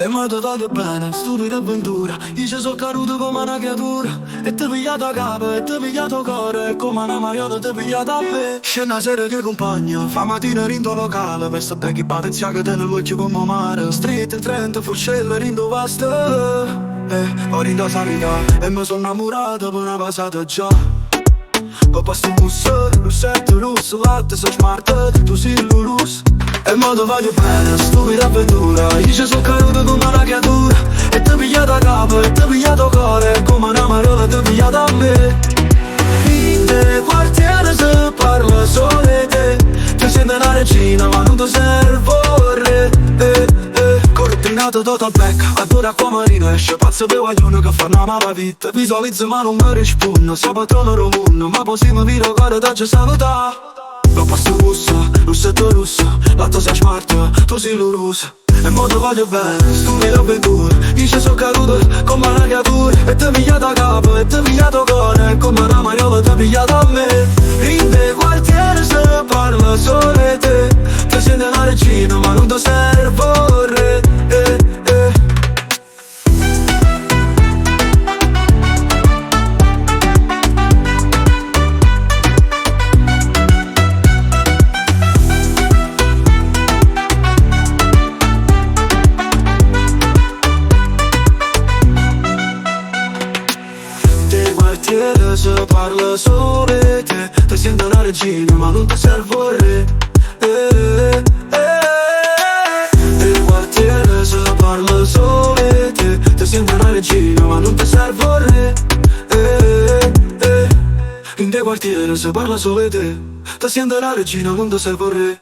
E ma ti voglio bene, stupida avventura. Io ci sono caduto come una creatura. E ti pigliato a capo, e ti pigliato cuore. E come una maiota ti pigliato a me. Scena una serie che compagno, fa mattina rindo locale. Per sapere che patenzia che te ne voglio come mare. Street in Trento, Fuscello, rindo vasto. Ho rindo a sanità. E mi sono innamorato per una passata già. Ho posto busso, russetto, russo, latte, so smart, tu sei l'urus. E mo ti voglio bene, stupida avventura. Io ci sono caduto come una creatura. E ti pigliato a capo, e ti pigliato cuore. Come una marola ti pigliato a me. In te quartiere se parla solo di te. Ti senti una regina ma non ti servo re. Cortinato total back, adora qua marino. Esce pazzo per guaglione che fanno la vita. Visualizzo ma non mi rispondo. Sia patrono romuno, ma poi si mi viro cuore da già salutare. Lo passo russa, russetto russo, l'altro sei smart, tu sei l'urus. E mo ti voglio bene, stupida avventura. Io ci sono caduto come una creatura. E ti pigliato a capo, e ti pigliato cuore. Come una maiola ti pigliato a me. In te quartiere se parla solo di te. Ti senti una regina ma non ti servo re. Se parla solo di te. Ti sento una regina ma non ti servo re. Il quartiere se parla solo di te. Ti sento una regina ma non ti servo re. In te quartiere se parla solo di te. Ti sento una regina ma non ti servo re.